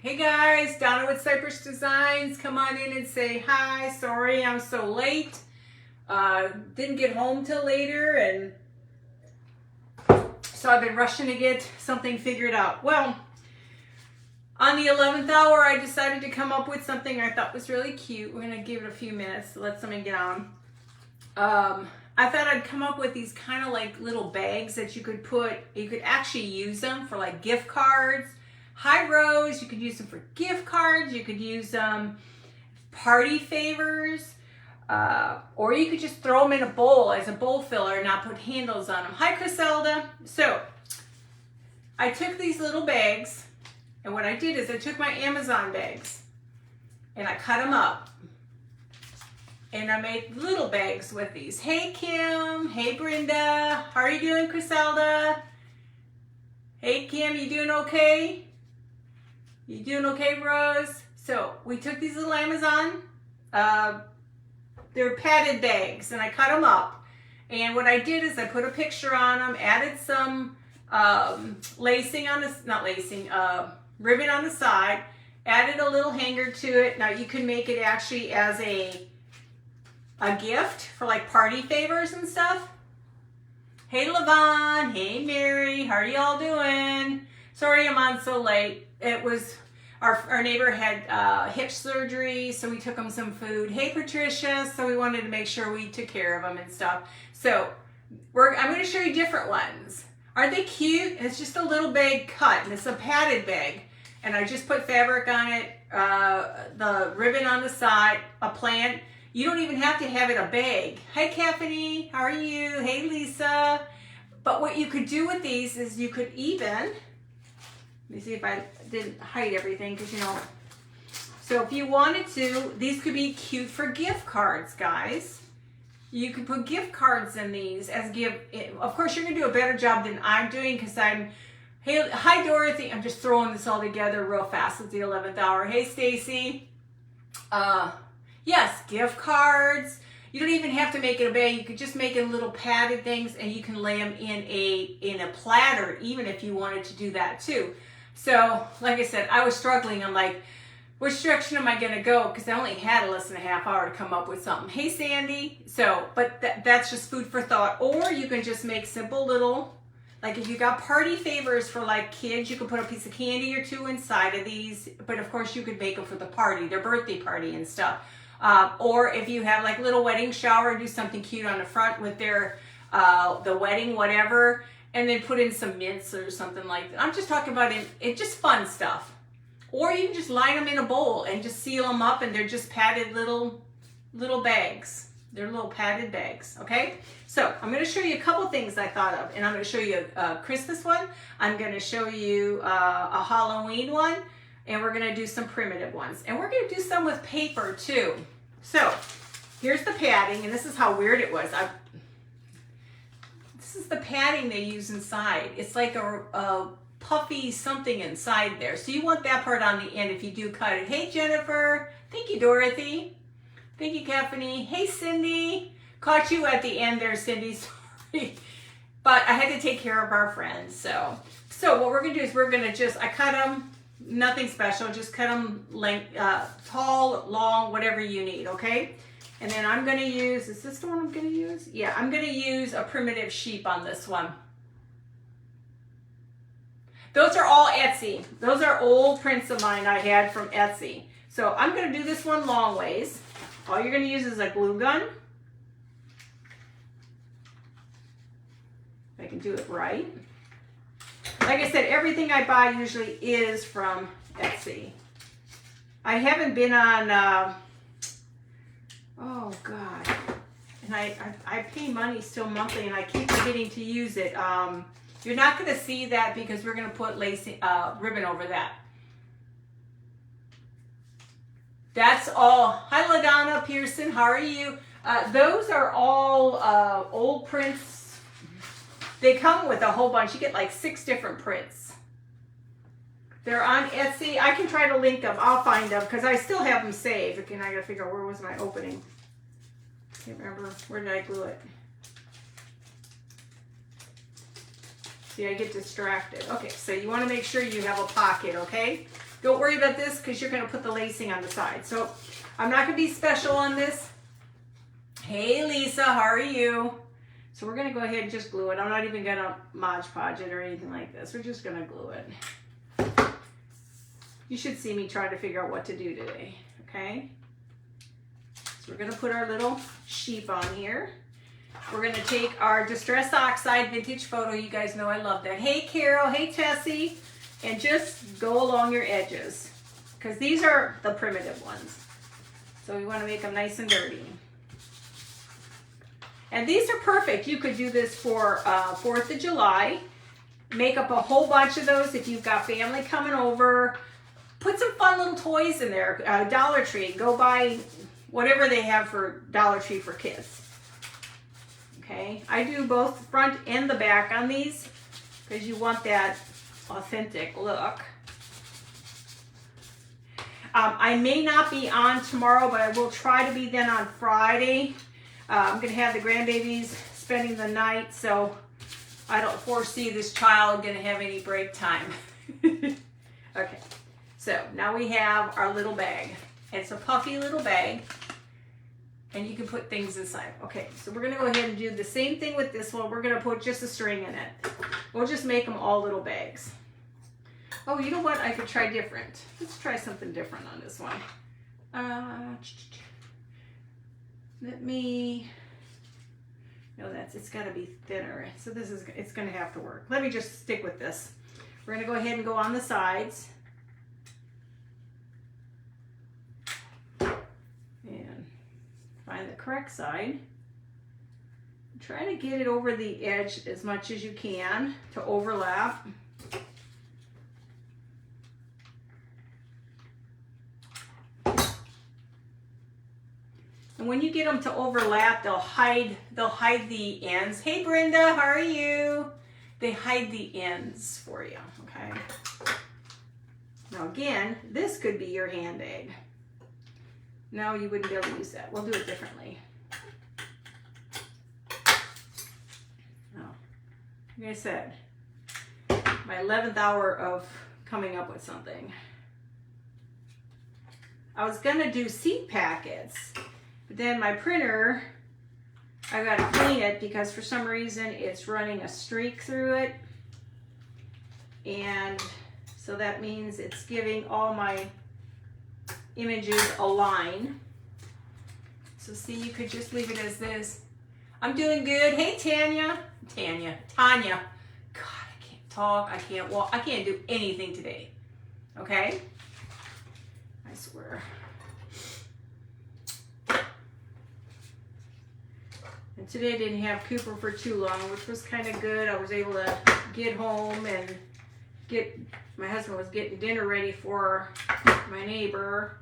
Hey guys, Donna with Cypress Designs. Come on in and say hi. Sorry I'm so late. Didn't get home till later, and so I've been rushing to get something figured out. Well, on the 11th hour, I decided to come up with something I thought was really cute. We're going to give it a few minutes to let something get on. I thought I'd come up with these kind of like little bags that you could actually use them for like gift cards. High rows, you could use them for gift cards, you could use them party favors, or you could just throw them in a bowl as a bowl filler and not put handles on them. Hi, Criselda. So I took these little bags, and what I did is I took my Amazon bags and I cut them up. And I made little bags with these. Hey, Kim. Hey, Brenda. How are you doing, Criselda? Hey, Kim, you doing okay? You doing okay, Rose? So we took these little Amazon, they're padded bags, and I cut them up. And what I did is I put a picture on them, added some lacing on this, not lacing, ribbon on the side, added a little hanger to it. Now you can make it actually as a gift for like party favors and stuff. Hey, Levon. Hey, Mary. How are y'all doing? Sorry I'm on so late. It was, our neighbor had hip surgery, so we took him some food. Hey, Patricia. So we wanted to make sure we took care of him and stuff. So I'm going to show you different ones. Aren't they cute? It's just a little bag cut, and it's a padded bag. And I just put fabric on it, the ribbon on the side, a plant. You don't even have to have it a bag. Hi, Caffany. How are you? Hey, Lisa. But what you could do with these is you could even, let me see if I didn't hide everything, because so if you wanted to, these could be cute for gift cards, guys. You could put gift cards in these as of course, you're going to do a better job than I'm doing, because hey, hi, Dorothy. I'm just throwing this all together real fast at the 11th hour. Hey, Stacy. Yes, gift cards. You don't even have to make it a bag. You could just make it little padded things, and you can lay them in a platter, even if you wanted to do that too. So, like I said, I was struggling. I'm like, which direction am I going to go? Because I only had less than a half hour to come up with something. Hey, Sandy. So, but that's just food for thought. Or you can just make simple little, like if you got party favors for like kids, you could put a piece of candy or two inside of these. But of course, you could make them for the party, their birthday party and stuff. Or if you have like little wedding shower, do something cute on the front with their the wedding, whatever, and then put in some mints or something like that. I'm just talking about it just fun stuff. Or you can just line them in a bowl and just seal them up, and they're just padded little bags. They're little padded bags, okay? So I'm going to show you a couple things I thought of, and I'm going to show you a Christmas one. I'm going to show you a Halloween one. And we're going to do some primitive ones. And we're going to do some with paper too. So here's the padding. And this is how weird it was. This is the padding they use inside. It's like a puffy something inside there. So you want that part on the end if you do cut it. Hey, Jennifer. Thank you, Dorothy. Thank you, Caffany. Hey, Cindy. Caught you at the end there, Cindy. Sorry. But I had to take care of our friends. So what we're going to do is I cut them. Nothing special, just cut them tall, long, whatever you need, okay? And then I'm going to use, is this the one I'm going to use? Yeah, I'm going to use a primitive sheep on this one. Those are all Etsy. Those are old prints of mine I had from Etsy. So I'm going to do this one long ways. All you're going to use is a glue gun. If I can do it right. Like I said, everything I buy usually is from Etsy. I haven't been on, oh God, and I pay money still monthly, and I keep forgetting to use it. You're not going to see that because we're going to put ribbon over that. That's all. Hi, LaDonna Pearson. How are you? Those are all old prints. They come with a whole bunch. You get like 6 different prints. They're on Etsy. I can try to link them. I'll find them because I still have them saved. Okay, now I gotta figure out where was my opening. Can't remember. Where did I glue it? See, I get distracted. Okay, so you want to make sure you have a pocket, okay? Don't worry about this because you're going to put the lacing on the side. So I'm not going to be special on this. Hey Lisa, how are you? So we're going to go ahead and just glue it. I'm not even going to Mod Podge it or anything like this. We're just going to glue it. You should see me try to figure out what to do today, okay? So we're going to put our little sheep on here. We're going to take our Distress Oxide Vintage Photo. You guys know I love that. Hey Carol, hey Tessie. And just go along your edges because these are the primitive ones. So we want to make them nice and dirty. And these are perfect. You could do this for 4th of July. Make up a whole bunch of those if you've got family coming over. Put some fun little toys in there. Dollar Tree. Go buy whatever they have for Dollar Tree for kids. Okay. I do both front and the back on these because you want that authentic look. I may not be on tomorrow, but I will try to be then on Friday. I'm going to have the grandbabies spending the night, so I don't foresee this child going to have any break time. Okay, so now we have our little bag. It's a puffy little bag, and you can put things inside. Okay, so we're going to go ahead and do the same thing with this one. We're going to put just a string in it. We'll just make them all little bags. Oh, you know what? I could try different. Let's try something different on this one. Let me, no, it's got to be thinner. So it's going to have to work. Let me just stick with this. We're going to go ahead and go on the sides. And find the correct side. Try to get it over the edge as much as you can to overlap. And when you get them to overlap, they'll hide the ends. Hey Brenda, how are you? They hide the ends for you, okay? Now again, this could be your handbag. No, you wouldn't be able to use that. We'll do it differently. Oh, like I said, my 11th hour of coming up with something. I was gonna do seat packets. But then my printer, I gotta clean it because for some reason it's running a streak through it. And so that means it's giving all my images a line. So see, you could just leave it as this. I'm doing good. Hey Tanya. Tanya. God, I can't talk. I can't walk. I can't do anything today. Okay? I swear. And today I didn't have Cooper for too long, which was kind of good. I was able to get home and my husband was getting dinner ready for my neighbor.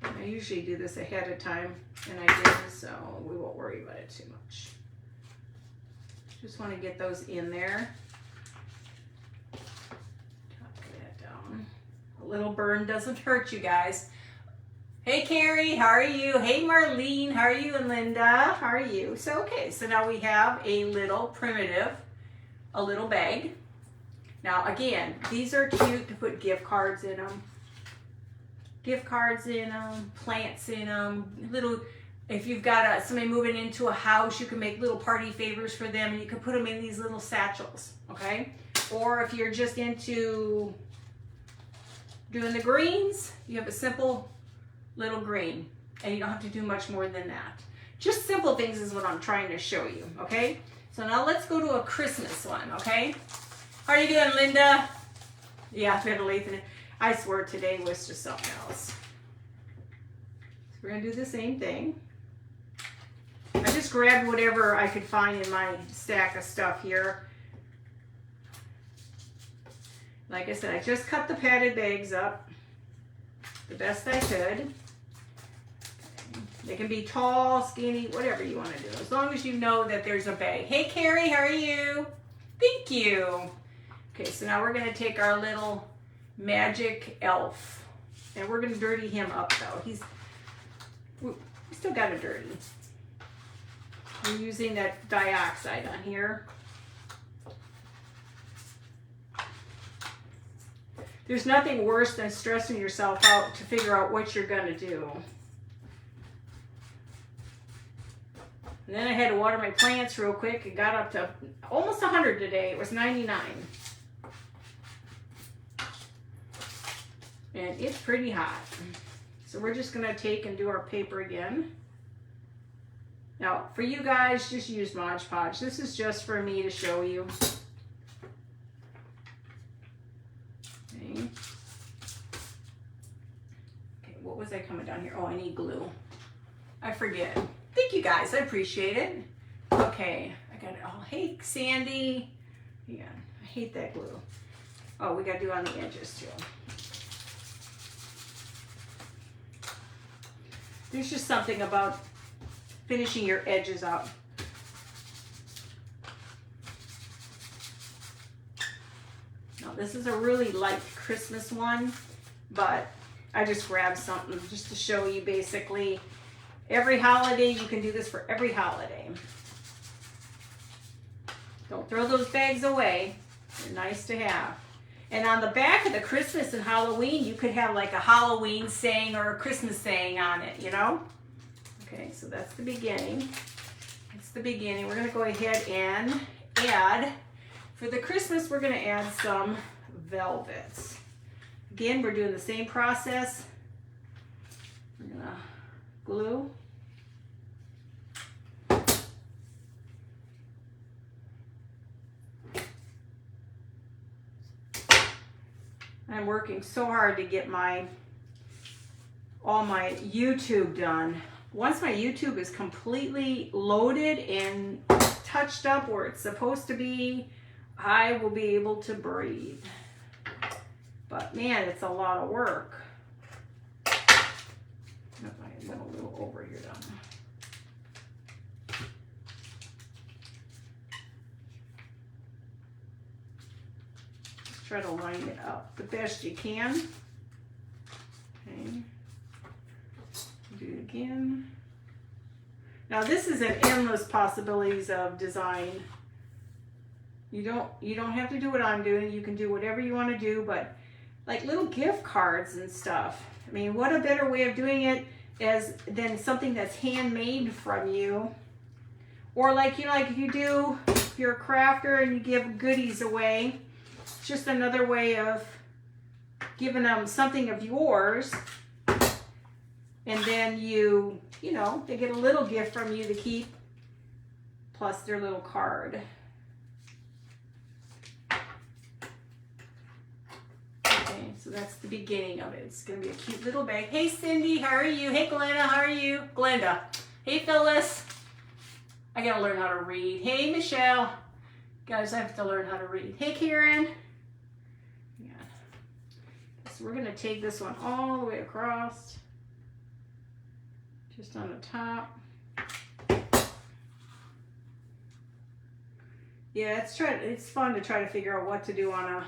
I usually do this ahead of time, and I didn't, so we won't worry about it too much. Just want to get those in there. Tuck that down. A little burn doesn't hurt, you guys. Hey Carrie, how are you? Hey Marlene, how are you? And Linda, how are you? So okay, so now we have a little primitive, a little bag. Now again, these are cute to put gift cards in them. Gift cards in them, plants in them, little, if you've got somebody moving into a house, you can make little party favors for them and you can put them in these little satchels, okay? Or if you're just into doing the greens, you have a simple little green, and you don't have to do much more than that. Just simple things is what I'm trying to show you, okay? So now let's go to a Christmas one, okay? How are you doing, Linda? Yeah, we had a late. I swear today was just something else. So we're gonna do the same thing. I just grabbed whatever I could find in my stack of stuff here. Like I said, I just cut the padded bags up the best I could. They can be tall, skinny, whatever you want to do, as long as you know that there's a bag. Hey Carrie, how are you? Thank you. Okay, so now we're going to take our little magic elf, and we're going to dirty him up though. We still got to dirty. I'm using that dioxide on here. There's nothing worse than stressing yourself out to figure out what you're going to do. And then I had to water my plants real quick. It got up to almost 100 today. It was 99. And it's pretty hot. So we're just going to take and do our paper again. Now, for you guys, just use Mod Podge. This is just for me to show you. Okay. Okay, what was I coming down here? Oh, I need glue. I forget. Thank you guys, I appreciate it. Okay, I got it all. Hey, Sandy. Yeah, I hate that glue. Oh, we got to do on the edges too. There's just something about finishing your edges up. Now, this is a really light Christmas one, but I just grabbed something just to show you basically every holiday. You can do this for every holiday. Don't throw those bags away. They're nice to have. And on the back of the Christmas and Halloween, you could have like a Halloween saying or a Christmas saying on it, you know? Okay, so that's the beginning. That's the beginning. We're going to go ahead and add, for the Christmas, we're going to add some velvets. Again, we're doing the same process. We're going to glue. I'm working so hard to get all my YouTube done. Once my YouTube is completely loaded and touched up where it's supposed to be, I will be able to breathe. But man, it's a lot of work. I went a little over here though. Try to line it up the best you can. Okay. Do it again. Now this is an endless possibilities of design. You don't have to do what I'm doing. You can do whatever you want to do, but like little gift cards and stuff. I mean, what a better way of doing it than something that's handmade from you. Or like, you know, like if you're a crafter and you give goodies away, it's just another way of giving them something of yours. And then you know, they get a little gift from you to keep, plus their little card. Okay, so that's the beginning of it. It's going to be a cute little bag. Hey, Cindy, how are you? Hey, Glenda, how are you? Glenda. Hey, Phyllis. I got to learn how to read. Hey, Michelle. Guys, I have to learn how to read. Hey, Karen. Yeah. So we're going to take this one all the way across. Just on the top. Yeah, it's fun to try to figure out what to do on a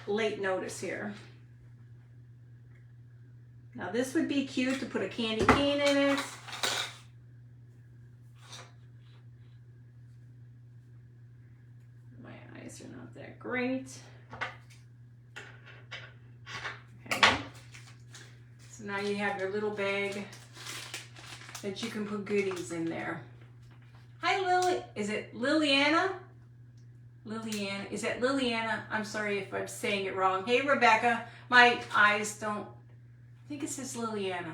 late notice here. Now this would be cute to put a candy cane in it. My eyes are not that great. So now you have your little bag that you can put goodies in there. Hi, Lily. Is it Liliana? Liliana. Is that Liliana? I'm sorry if I'm saying it wrong. Hey, Rebecca. My eyes don't. I think it says Liliana.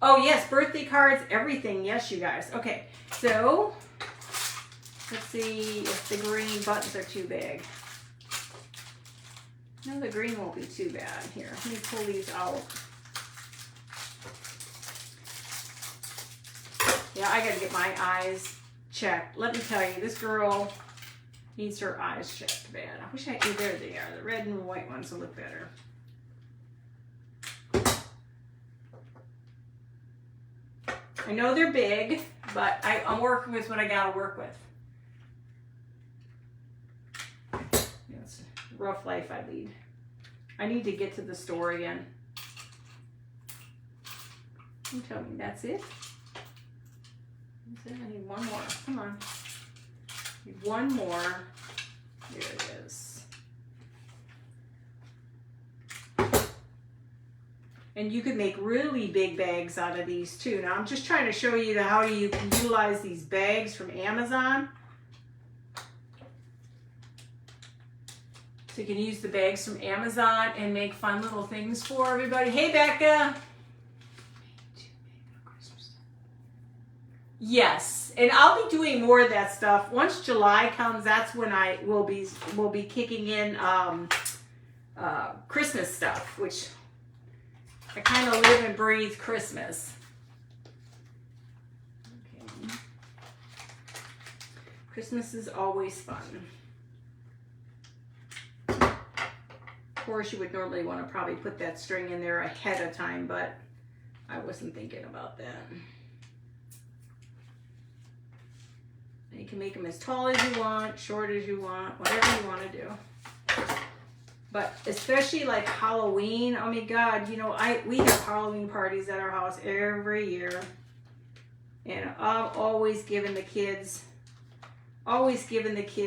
Oh, yes. Birthday cards, everything. Yes, you guys. Okay. So let's see if the green buttons are too big. No, the green won't be too bad. Here, let me pull these out. Yeah, I gotta get my eyes checked. Let me tell you, this girl needs her eyes checked bad. I wish I could. There they are. The red and white ones will look better. I know they're big, but I'm working with what I gotta work with. It's a rough life I lead. I need to get to the store again. You tell me that's it? That's it? I need one more. Come on. Need one more. There it is. And you could make really big bags out of these too. Now I'm just trying to show you how you can utilize these bags from Amazon. So you can use the bags from Amazon and make fun little things for everybody. Hey, Becca. Yes, and I'll be doing more of that stuff. Once July comes, that's when I will be kicking in Christmas stuff, which I kind of live and breathe Christmas. Okay. Christmas is always fun. Of course, you would normally want to probably put that string in there ahead of time, but I wasn't thinking about that. You can make them as tall as you want, short as you want, whatever you want to do. But especially like Halloween, oh my God, you know, we have Halloween parties at our house every year. And I'm always giving the kids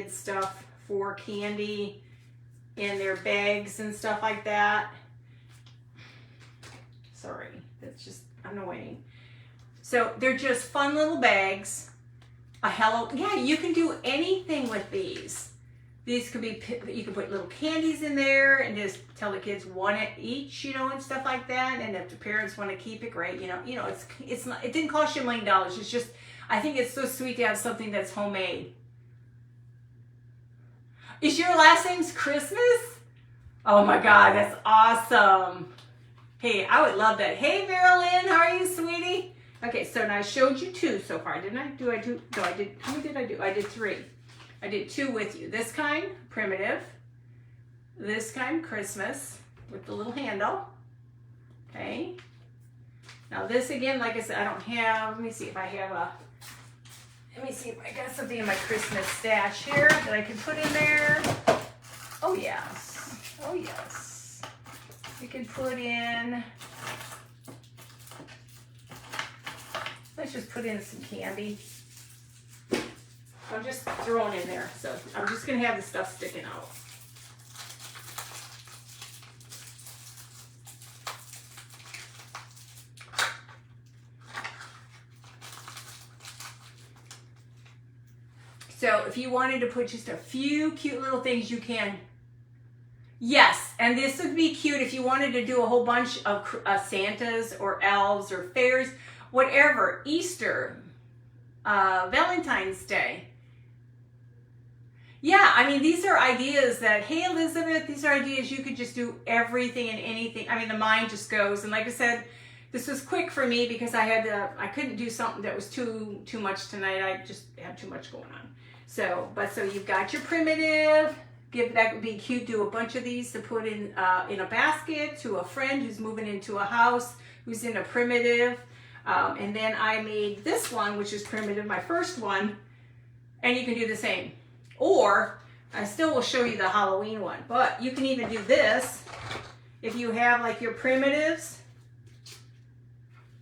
stuff for candy in their bags and stuff like that. Sorry, that's just annoying. So they're just fun little bags. Yeah, you can do anything with these. These could be, you can put little candies in there and just tell the kids one each, you know, and stuff like that. And if the parents want to keep it, great. You know, it's not, it didn't cost you $1 million. It's just, I think it's so sweet to have something that's homemade. Is your last name's Christmas? Oh my God, that's awesome. Hey, I would love that. Hey, Marilyn, how are you, sweetie? Okay, so now I showed you 2 so far, didn't I? No, I did. How many did I do? I did 3. I did 2 with you. This kind, primitive. This kind, Christmas, with the little handle. Okay. Now this again, like I said, I don't have, let me see if I got something in my Christmas stash here that I can put in there. Oh yes. Oh yes. We can put in, let's just put in some candy. I'm just throwing in there. So I'm just going to have the stuff sticking out. So if you wanted to put just a few cute little things, you can. Yes, and this would be cute if you wanted to do a whole bunch of Santas or elves or fairs, whatever, Easter, Valentine's Day. Yeah, I mean, these are ideas that, hey, Elizabeth, these are ideas you could just do everything and anything. I mean, the mind just goes. And like I said, this was quick for me because I couldn't do something that was too much tonight. I just had too much going on. So you've got your primitive. That would be cute. Do a bunch of these to put in a basket to a friend who's moving into a house who's in a primitive. And then I made this one, which is primitive, my first one. And you can do the same. Or I still will show you the Halloween one, but you can even do this. If you have like your primitives,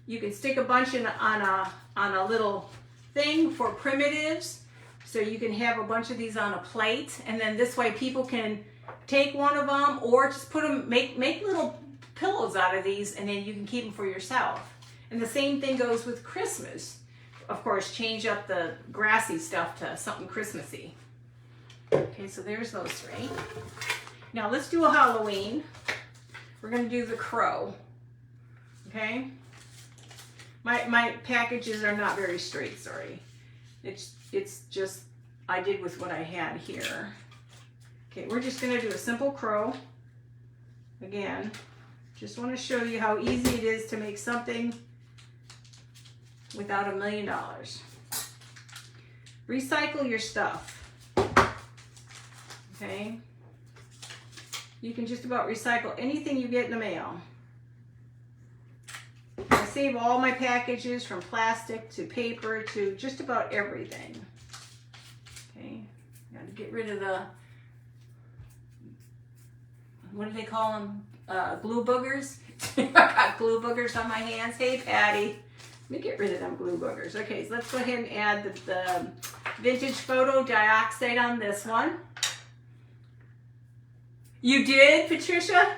you can stick a bunch on a little thing for primitives. So you can have a bunch of these on a plate, and then this way people can take one of them or just put them, make little pillows out of these, and then you can keep them for yourself. And the same thing goes with Christmas. Of course, change up the grassy stuff to something Christmassy. Okay, so there's those 3. Now let's do a Halloween. We're going to do the crow. Okay? My packages are not very straight, sorry. It's just, I did with what I had here. Okay, we're just going to do a simple crow. Again, just want to show you how easy it is to make something without $1 million. Recycle your stuff. Okay, you can just about recycle anything you get in the mail. I save all my packages from plastic to paper to just about everything. Okay, got to get rid of the, what do they call them? Glue boogers. I got glue boogers on my hands. Hey, Patty. Let me get rid of them glue boogers. Okay, so let's go ahead and add the vintage photo dioxide on this one. You did, Patricia?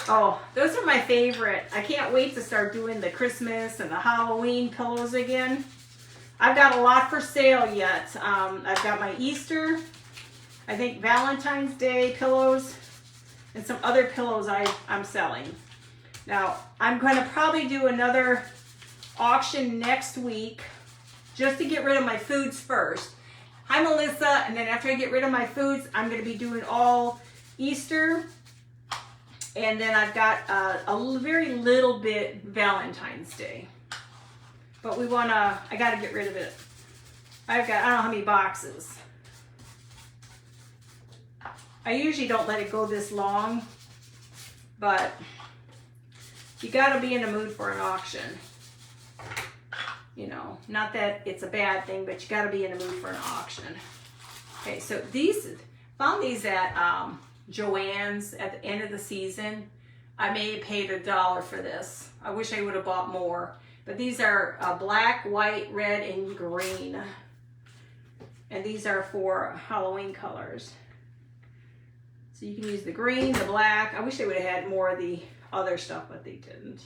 Oh, those are my favorite. I can't wait to start doing the Christmas and the Halloween pillows again. I've got a lot for sale yet. I've got my Easter, I think Valentine's Day pillows, and some other pillows I'm selling. Now, I'm going to probably do another auction next week just to get rid of my foods first. Hi, Melissa. And then after I get rid of my foods, I'm going to be doing all Easter. And then I've got a very little bit Valentine's Day. But I got to get rid of it. I don't know how many boxes. I usually don't let it go this long, but you got to be in the mood for an auction. You know, not that it's a bad thing, but you got to be in the mood for an auction. Okay, so found these at Joann's at the end of the season. I may have paid $1 for this. I wish I would have bought more. But these are black, white, red, and green. And these are for Halloween colors. So you can use the green, the black. I wish they would have had more of the other stuff, but they didn't.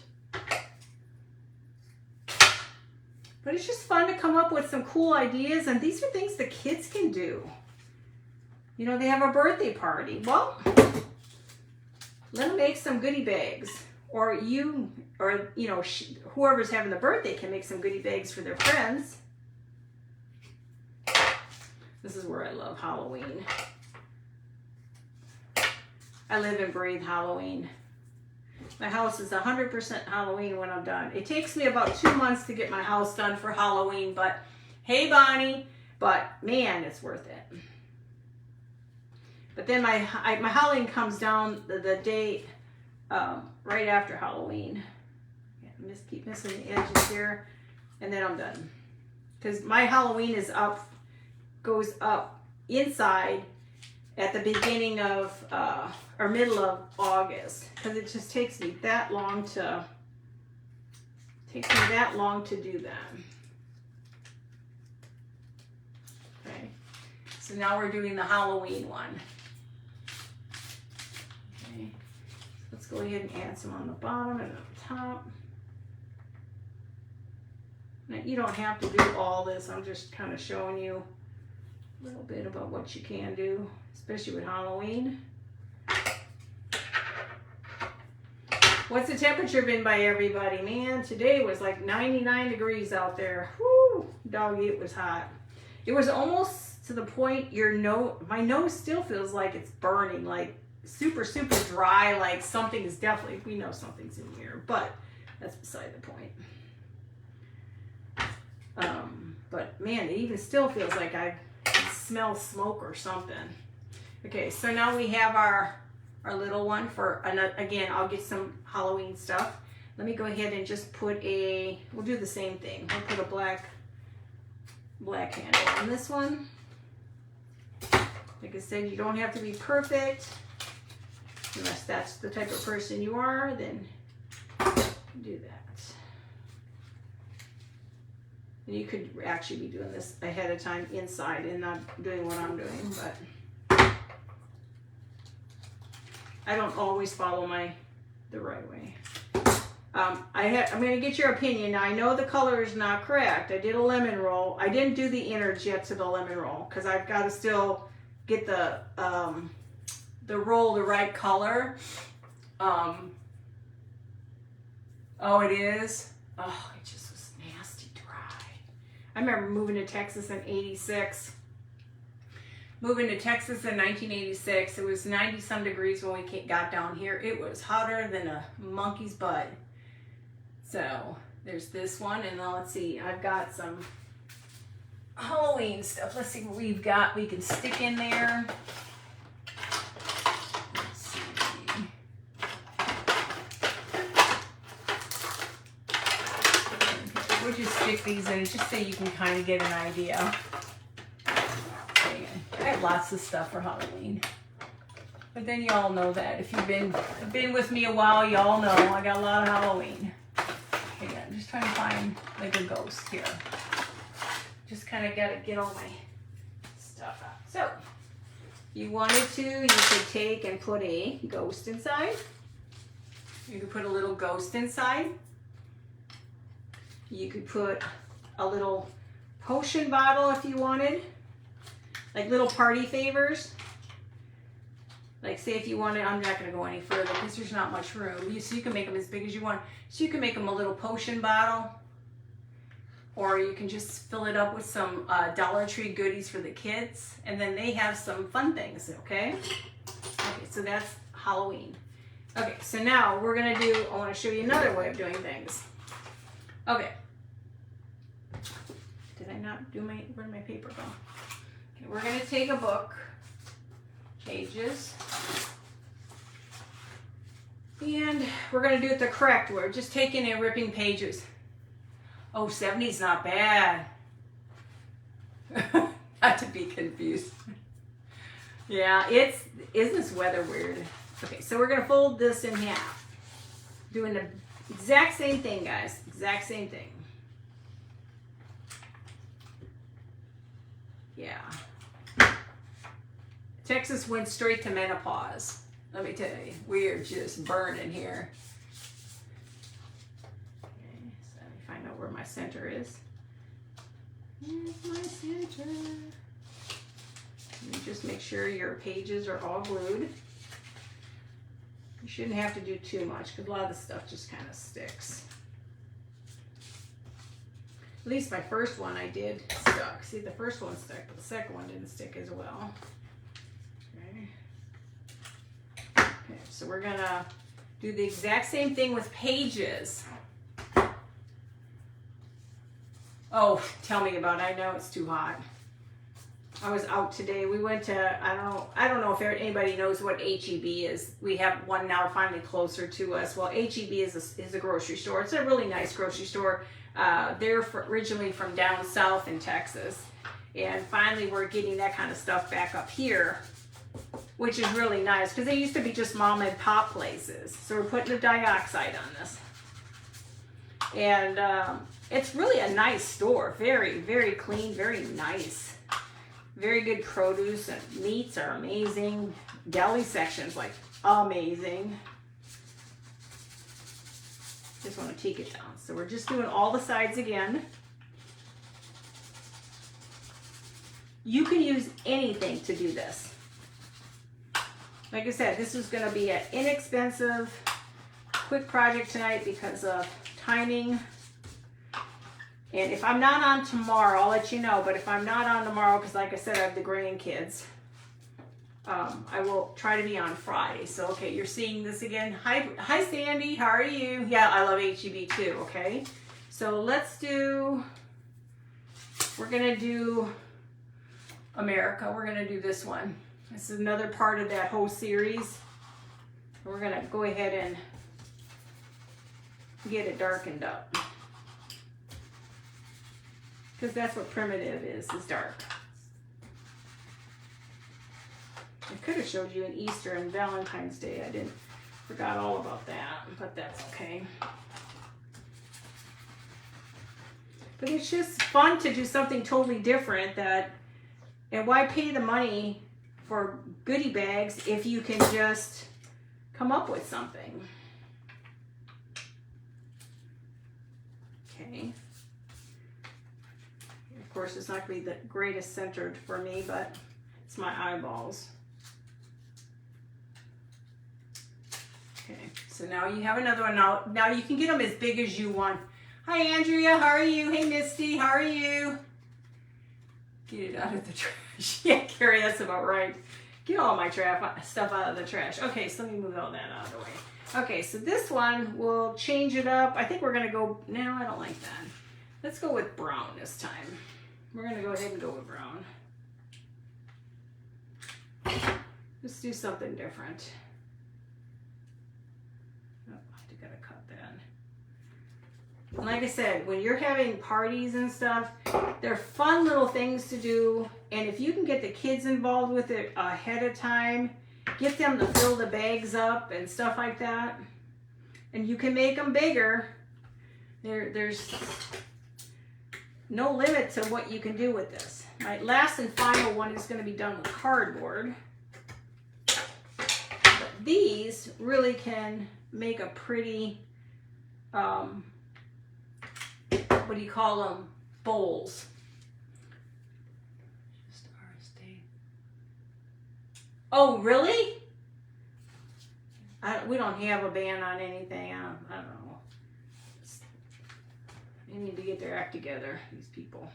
But it's just fun to come up with some cool ideas, and these are things the kids can do. You know, they have a birthday party. Well, let them make some goodie bags. Or you know, whoever's having the birthday can make some goodie bags for their friends. This is where I love Halloween. I live and breathe Halloween. My house is 100% Halloween when I'm done. It takes me about 2 months to get my house done for Halloween, but hey, Bonnie, but man, it's worth it. But then my Halloween comes down the day right after Halloween. Yeah, keep missing the edges here, and then I'm done. Because my Halloween goes up inside at the beginning of or middle of August, because it just takes me that long to do that. Okay, so now we're doing the Halloween one. Okay, let's go ahead and add some on the bottom and on the top. Now you don't have to do all this. I'm just kind of showing you a little bit about what you can do, especially with Halloween. What's the temperature been by everybody? Man, today was like 99 degrees out there. Whoo, doggy, it was hot. It was almost to the point my nose still feels like it's burning, like super, super dry, like we know something's in here, but that's beside the point. But man, it even still feels like I smell smoke or something. Okay, so now we have our little one for again, I'll get some Halloween stuff. Let me go ahead and just put we'll do the same thing. We'll put a black handle on this one. Like I said, you don't have to be perfect. Unless that's the type of person you are, then do that. And you could actually be doing this ahead of time inside and not doing what I'm doing, but I don't always follow the right way. I'm going to get your opinion. Now, I know the color is not correct. I did a lemon roll. I didn't do the innards yet to the lemon roll because I've got to still get the roll the right color. Oh, it is? Oh, it just was nasty dry. I remember moving to Texas in 86. Moving to Texas in 1986, it was 90-some degrees when we got down here. It was hotter than a monkey's butt. So there's this one, and then let's see, I've got some Halloween stuff. Let's see what we've got we can stick in there. Let's see. Okay, we'll just stick these in just so you can kind of get an idea. I have lots of stuff for Halloween. But then you all know that. If you've been with me a while, you all know I got a lot of Halloween. Okay, I'm just trying to find like a ghost here. Just kind of got to get all my stuff out. So, you wanted to, you could take and put a ghost inside. You could put a little ghost inside. You could put a little potion bottle if you wanted, like little party favors. Like say if you wanted, I'm not going to go any further because there's not much room. So you can make them as big as you want. So you can make them a little potion bottle, or you can just fill it up with some Dollar Tree goodies for the kids, and then they have some fun things, okay? Okay, so that's Halloween. Okay, so now we're gonna do, I wanna show you another way of doing things. Okay. Did I not do where did my paper go? Okay, we're gonna take a book, pages, and we're gonna do it the correct way, just taking and ripping pages. Oh, 70's not bad. Not to be confused. Yeah, isn't this weather weird? Okay, so we're gonna fold this in half. Doing the exact same thing, guys. Exact same thing. Yeah. Texas went straight to menopause. Let me tell you, we are just burning here. Okay, so let me find out where my center is. Here's my center. And just make sure your pages are all glued. You shouldn't have to do too much because a lot of the stuff just kind of sticks. At least my first one I did stuck. See, the first one stuck, but the second one didn't stick as well. Okay. Okay, so we're gonna do the exact same thing with pages. Oh, tell me about it. I know it's too hot. I was out today. We went to, I don't know if anybody knows what H-E-B is. We have one now finally closer to us. Well, H-E-B is a grocery store. It's a really nice grocery store. They're originally from down south in Texas. And finally we're getting that kind of stuff back up here, which is really nice because they used to be just mom and pop places. So we're putting the dioxide on this. And it's really a nice store. Very, very clean, very nice. Very good produce, and meats are amazing. Deli section's like amazing. Just want to take it down. So we're just doing all the sides again. You can use anything to do this. Like I said, this is going to be an inexpensive, quick project tonight because of timing. And if I'm not on tomorrow, I'll let you know. But if I'm not on tomorrow, because like I said, I have the grandkids, I will try to be on Friday. So, okay, you're seeing this again. Hi, Sandy. How are you? Yeah, I love H-E-B too, okay? So let's do, we're going to do America. We're going to do this one. This is another part of that whole series. We're going to go ahead and get it darkened up. Because that's what primitive is dark. I could have showed you an Easter and Valentine's Day. I forgot all about that, but that's okay. But it's just fun to do something totally different and why pay the money for goodie bags if you can just come up with something? Okay. Of course, it's not going to be the greatest centered for me, but it's my eyeballs. Okay, so now you have another one. Now you can get them as big as you want. Hi, Andrea. How are you? Hey, Misty. How are you? Get it out of the trash. Yeah, Carrie, that's about right. Get all my stuff out of the trash. Okay, so let me move all that out of the way. Okay, so this one, we'll change it up. I think we're going to go, no, I don't like that. Let's go with brown this time. We're going to go ahead and go with brown. Let's do something different. Oh, I got to cut that. And like I said, when you're having parties and stuff, they're fun little things to do. And if you can get the kids involved with it ahead of time, get them to fill the bags up and stuff like that. And you can make them bigger. There's no limit to what you can do with this. My last and final one is going to be done with cardboard. these really can make a pretty, what do you call them? Bowls. Oh, really? We don't have a ban on anything. I don't know. They need to get their act together, these people.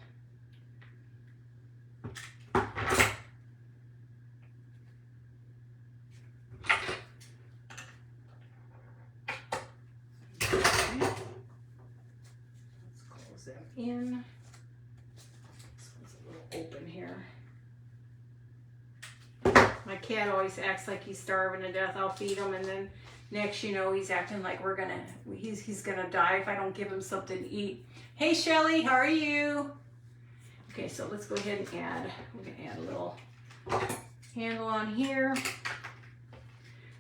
In. This one's a little open here. My cat always acts like he's starving to death. I'll feed him, and then next you know he's acting like he's gonna die if I don't give him something to eat. Hey Shelly, how are you? Okay, so let's go ahead and we're gonna add a little handle on here.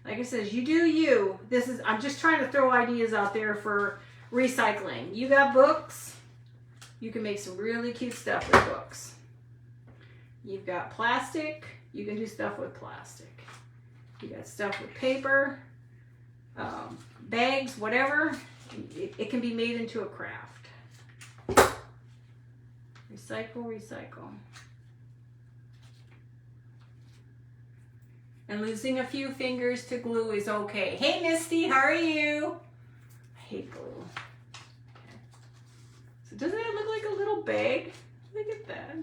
Like I said, you do you. I'm just trying to throw ideas out there for recycling. You got books. You can make some really cute stuff with books. You've got plastic. You can do stuff with plastic. You got stuff with paper, bags, whatever. It can be made into a craft. Recycle, recycle. And losing a few fingers to glue is okay. Hey Misty, how are you? I hate glue. So doesn't it look like a little bag? Look at that.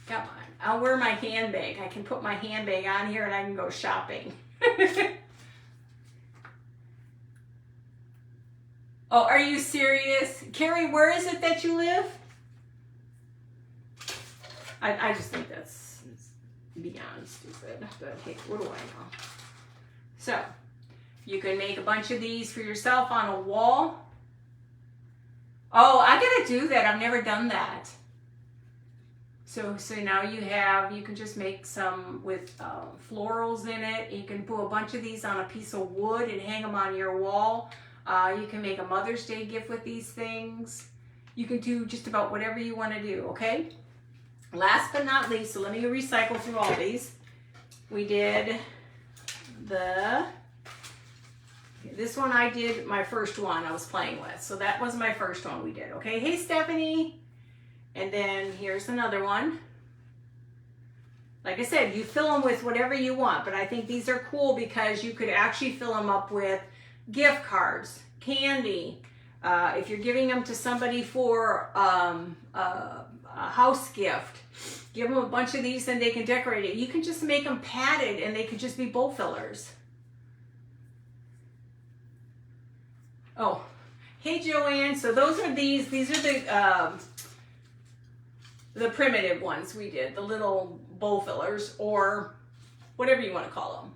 Come on, I'll wear my handbag. I can put my handbag on here and I can go shopping. Oh, are you serious? Carrie, where is it that you live? I just think that's beyond stupid, but hey, what do I know? So, you can make a bunch of these for yourself on a wall. Oh, I gotta do that. I've never done that. So now you can just make some with florals in it. You can put a bunch of these on a piece of wood and hang them on your wall. You can make a Mother's Day gift with these things. You can do just about whatever you want to do, okay? Last but not least, so let me recycle through all these. We did this one I did my first one I was playing with. So that was my first one we did, okay? Hey, Stephanie. And then here's another one. Like I said, you fill them with whatever you want, but I think these are cool because you could actually fill them up with gift cards, candy. If you're giving them to somebody for a house gift, give them a bunch of these and they can decorate it. You can just make them padded and they could just be bowl fillers. Oh, hey Joanne. So those are these are the primitive ones we did, the little bowl fillers or whatever you want to call them.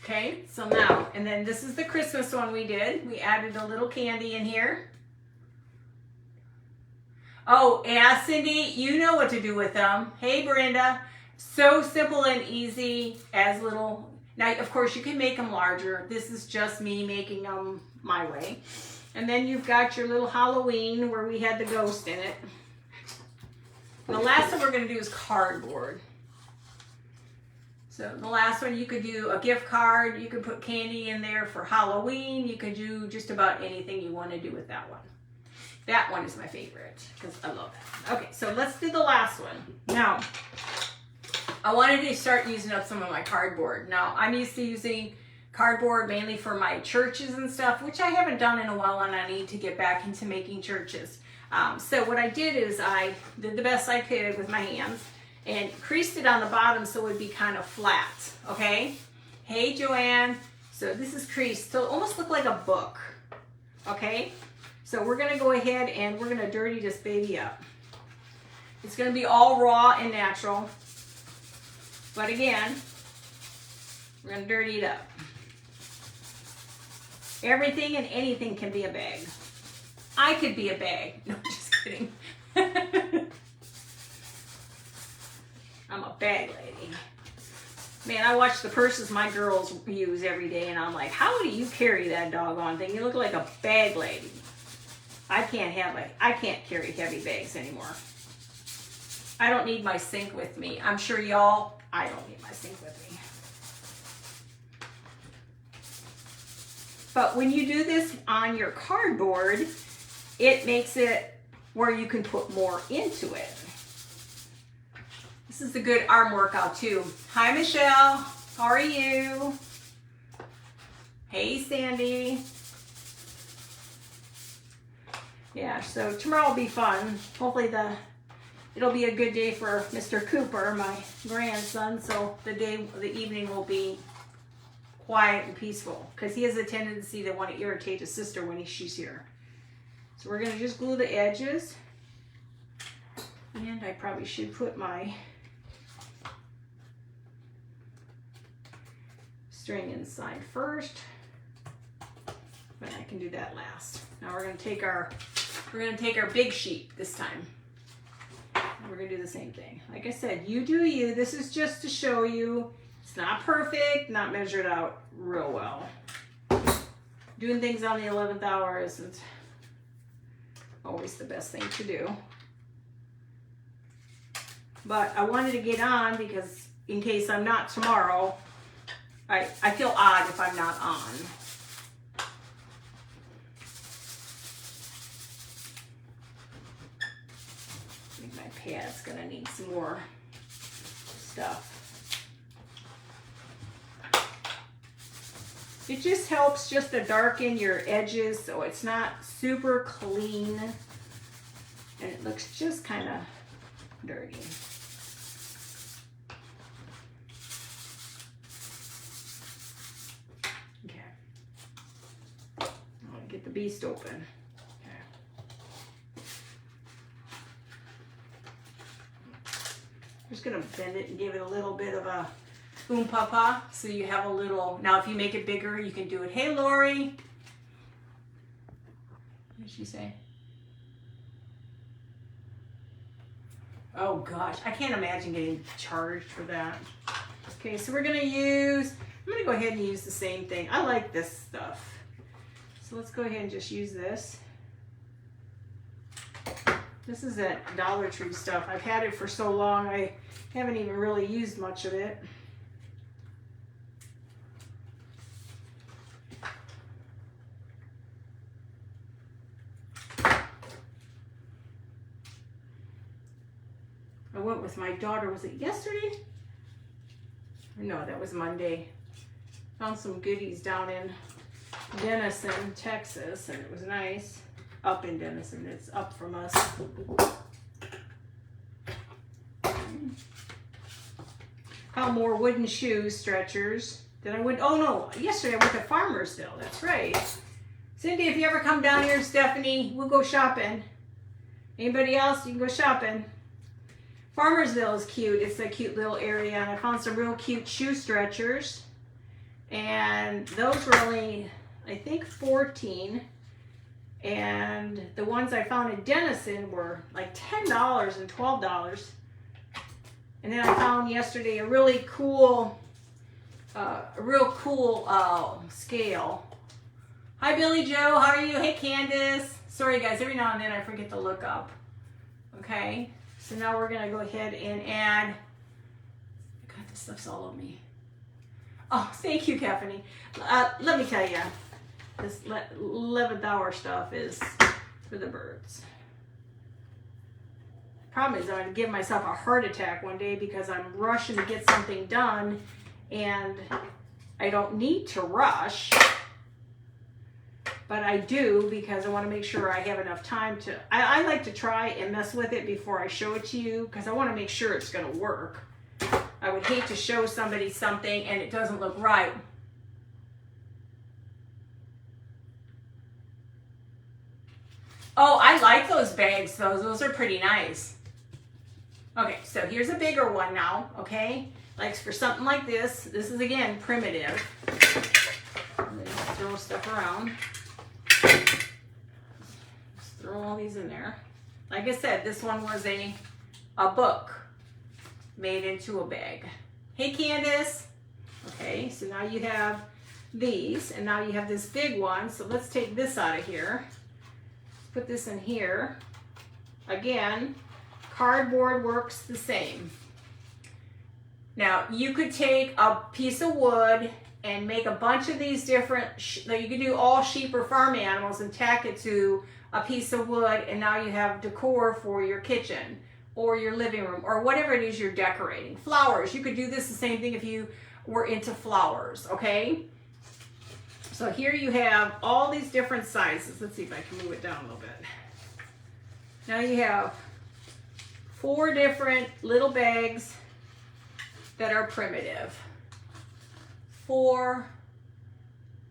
Okay, so now, and then this is the Christmas one we did. We added a little candy in here. Oh, yeah, Cindy, you know what to do with them. Hey, Brenda. So simple and easy as little. Now, of course, you can make them larger. This is just me making them my way. And then you've got your little Halloween where we had the ghost in it. And the last one we're going to do is cardboard. So the last one, you could do a gift card. You could put candy in there for Halloween. You could do just about anything you want to do with that one. That one is my favorite because I love that. Okay, so let's do the last one. Now, I wanted to start using up some of my cardboard. Now, I'm used to using cardboard mainly for my churches and stuff, which I haven't done in a while, and I need to get back into making churches. So what I did is I did the best I could with my hands and creased it on the bottom so it would be kind of flat, okay? Hey, Joanne. So this is creased, so it almost looked like a book, okay? So we're gonna go ahead and we're gonna dirty this baby up. It's gonna be all raw and natural, but again, we're gonna dirty it up. Everything and anything can be a bag. I could be a bag. No, just kidding. I'm a bag lady. Man, I watch the purses my girls use every day and I'm like, how do you carry that doggone thing? You look like a bag lady. I can't carry heavy bags anymore. I don't need my sink with me. I'm sure y'all, I don't need my sink with me. But when you do this on your cardboard, it makes it where you can put more into it. This is a good arm workout too. Hi, Michelle. How are you? Hey, Sandy. Yeah, so tomorrow will be fun. Hopefully it'll be a good day for Mr. Cooper, my grandson, so the evening will be quiet and peaceful, because he has a tendency to want to irritate his sister when she's here. So we're going to just glue the edges. And I probably should put my string inside first, but I can do that last. Now we're going to take our big sheet this time. And we're going to do the same thing. Like I said, you do you. This is just to show you. It's not perfect, not measured out real well. Doing things on the 11th hour isn't always the best thing to do. But I wanted to get on because in case I'm not tomorrow, I feel odd if I'm not on. I think my pad's gonna need some more stuff. It just helps just to darken your edges so it's not super clean and it looks just kind of dirty. Okay. I'm going to get the beast open. Okay. I'm just going to bend it and give it a little bit of a papa, so you have a little. Now if you make it bigger, you can do it. Hey, Lori. What did she say? Oh gosh, I can't imagine getting charged for that. Okay, so I'm gonna go ahead and use the same thing. I like this stuff. So let's go ahead and just use this. This is that Dollar Tree stuff. I've had it for so long, I haven't even really used much of it. I went with my daughter, was it yesterday? No, that was Monday. Found some goodies down in Denison, Texas, and it was nice. Up in Denison, it's up from us. Found more wooden shoes, stretchers. Then I went, oh no, yesterday I went to Farmersville, that's right. Cindy, if you ever come down here, Stephanie, we'll go shopping. Anybody else, you can go shopping. Farmersville is cute. It's a cute little area, and I found some real cute shoe stretchers, and those were only, I think, $14, and the ones I found in Denison were like $10 and $12. And then I found yesterday a really cool, scale. Hi, Billy Joe. How are you? Hey, Candace. Sorry, guys. Every now and then I forget to look up. Okay. So now we're going to go ahead and add, God, this stuff's all over me. Oh, thank you, Stephanie. Let me tell you, this 11th hour stuff is for the birds. Problem is I'm going to give myself a heart attack one day because I'm rushing to get something done, and I don't need to rush. But I do because I want to make sure I have enough time to, I like to try and mess with it before I show it to you because I want to make sure it's going to work. I would hate to show somebody something and it doesn't look right. Oh, I like those bags though. Those are pretty nice. Okay, so here's a bigger one now, okay? Like for something like this. This is again primitive. I'm going to throw stuff around. Just throw all these in there. Like I said, this one was a book made into a bag. Hey, Candace. Okay, so now you have these, and now you have this big one. So let's take this out of here. Put this in here. Again, Cardboard works the same. Now, you could take a piece of wood and make a bunch of these different, you could do all sheep or farm animals and tack it to a piece of wood, and now you have decor for your kitchen or your living room or whatever it is you're decorating. Flowers, you could do this the same thing if you were into flowers, okay? So here you have all these different sizes. Let's see if I can move it down a little bit. Now you have 4 different little bags that are primitive. 4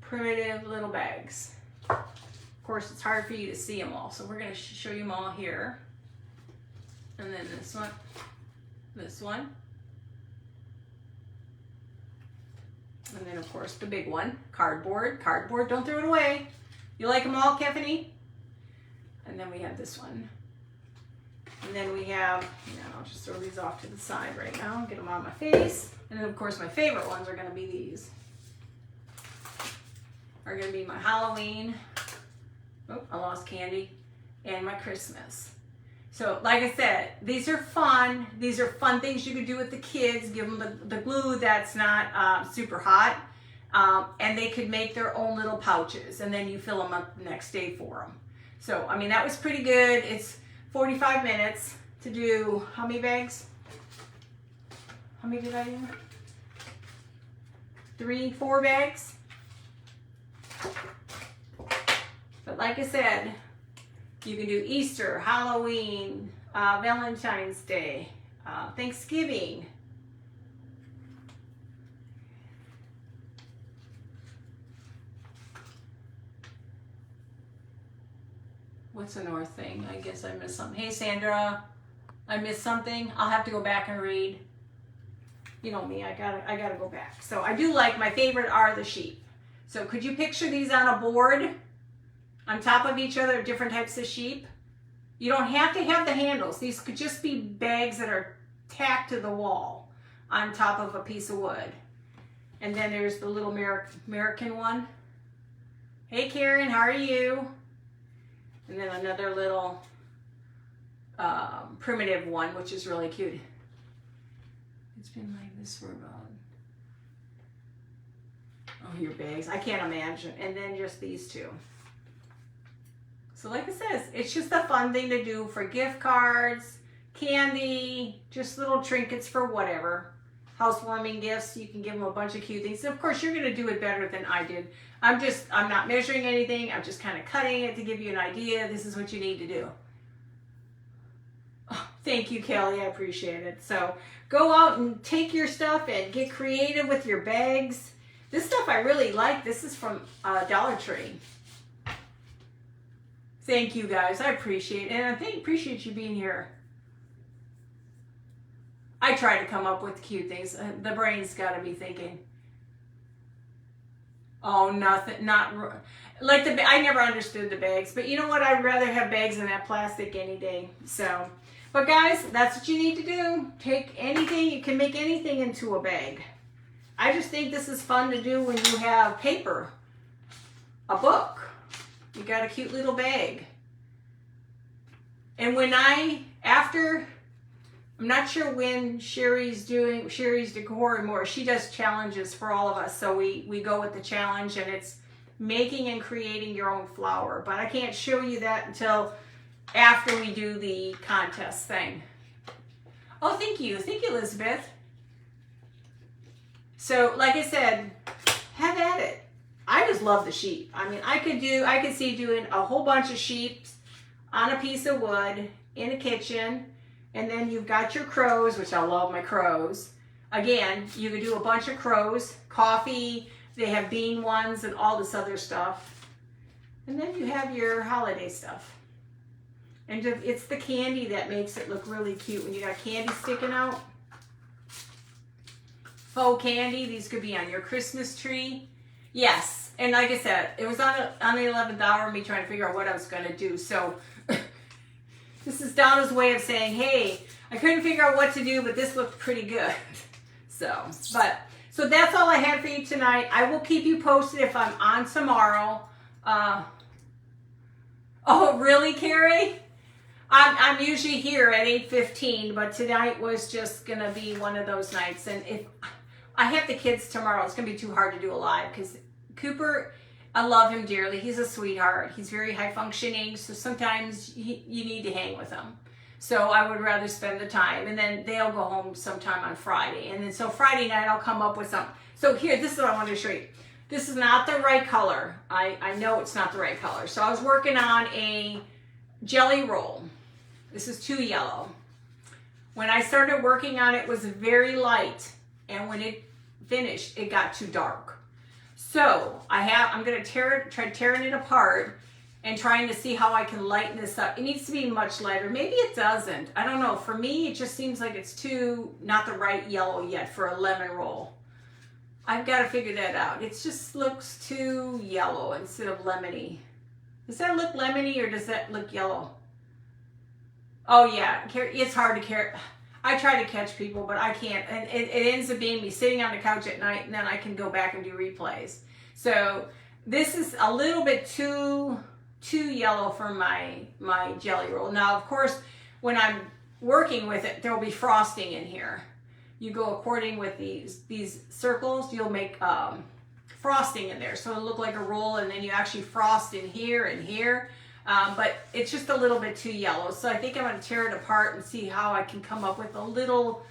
primitive little bags. Of course, it's hard for you to see them all, so we're going to show you them all here. And then this one, and then of course the big one, cardboard. Cardboard, don't throw it away. You like them all, Keffany? And then we have this one. And then we have, I'll just throw these off to the side right now, get them on my face. And then of course my favorite ones are gonna be these. Are gonna be my Halloween, oh, I lost candy, and my Christmas. So like I said, these are fun. These are fun things you could do with the kids. Give them the glue that's not super hot. And they could make their own little pouches, and then you fill them up the next day for them. So, I mean, that was pretty good. It's 45 minutes to do, how many bags? How many did I do? 3, 4 bags? But like I said, you can do Easter, Halloween, Valentine's Day, Thanksgiving. What's the North thing? I guess I missed something. Hey, Sandra, I missed something. I'll have to go back and read. You know me, I gotta go back. So I do like, my favorite are the sheep. So could you picture these on a board on top of each other, different types of sheep? You don't have to have the handles. These could just be bags that are tacked to the wall on top of a piece of wood. And then there's the little American one. Hey, Karen, how are you? And then another little primitive one, which is really cute. It's been like this for about, oh, your bags. I can't imagine. And then just these 2. So like it says, it's just a fun thing to do for gift cards, candy, just little trinkets for whatever. Housewarming gifts, you can give them a bunch of cute things. Of course, you're going to do it better than I did. I'm not measuring anything. I'm just kind of cutting it to give you an idea. This is what you need to do. Oh, thank you, Kelly. I appreciate it. So go out and take your stuff and get creative with your bags. This stuff I really like. This is from Dollar Tree. Thank you, guys. I appreciate it. And I appreciate you being here. I try to come up with cute things. The brain's got to be thinking. Oh, nothing, not like I never understood the bags, but you know what? I'd rather have bags than that plastic any day. So, but guys, that's what you need to do. Take anything, you can make anything into a bag. I just think this is fun to do when you have paper, a book. You got a cute little bag. And when I'm not sure when Sherry's doing Sherry's Decor and More. She does challenges for all of us. So we go with the challenge, and it's making and creating your own flower. But I can't show you that until after we do the contest thing. Oh, thank you. Thank you, Elizabeth. So like I said, have at it. I just love the sheep. I mean, I could see doing a whole bunch of sheep on a piece of wood in a kitchen. And then you've got your crows, which I love my crows. Again, you could do a bunch of crows, coffee, they have bean ones and all this other stuff. And then you have your holiday stuff. And it's the candy that makes it look really cute when you got candy sticking out. Faux candy, these could be on your Christmas tree. Yes, and like I said, it was on the 11th hour, me trying to figure out what I was going to do. So this is Donna's way of saying, hey, I couldn't figure out what to do, but this looked pretty good. So that's all I had for you tonight. I will keep you posted if I'm on tomorrow. Oh, really, Carrie? I'm usually here at 8:15, but tonight was just gonna be one of those nights. And if I have the kids tomorrow, it's gonna be too hard to do a live because Cooper, I love him dearly. He's a sweetheart. He's very high functioning, so sometimes you need to hang with him. So I would rather spend the time, and then they'll go home sometime on Friday. And then so Friday night I'll come up with something. So here, this is what I wanted to show you. This is not the right color. I know it's not the right color. So I was working on a jelly roll. This is too yellow. When I started working on it, it was very light, and when it finished, it got too dark. So I'm gonna try tearing it apart and trying to see how I can lighten this up. It needs to be much lighter. Maybe it doesn't. I don't know. For me, it just seems like it's too not the right yellow yet for a lemon roll. I've got to figure that out. It just looks too yellow instead of lemony. Does that look lemony or does that look yellow? Oh yeah, it's hard to carry. I try to catch people, but I can't. And it ends up being me sitting on the couch at night, and then I can go back and do replays. So this is a little bit too yellow for my jelly roll. Now, of course, when I'm working with it, there will be frosting in here. You go according with these circles, you'll make frosting in there. So it'll look like a roll, and then you actually frost in here and here. But it's just a little bit too yellow. So I think I'm going to tear it apart and see how I can come up with a little,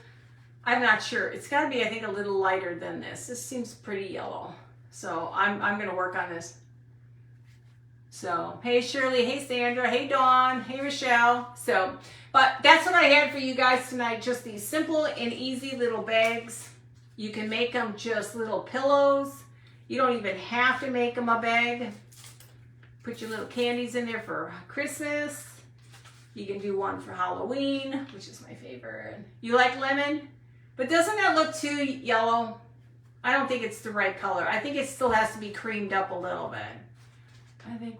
I'm not sure. It's got to be, I think, a little lighter than this. This seems pretty yellow. So I'm going to work on this. So, hey Shirley, hey Sandra, hey Dawn, hey Rochelle. So, but that's what I had for you guys tonight. Just these simple and easy little bags. You can make them just little pillows. You don't even have to make them a bag. Put your little candies in there for Christmas. You can do one for Halloween, which is my favorite. You like lemon? But doesn't that look too yellow? I don't think it's the right color. I think it still has to be creamed up a little bit. I think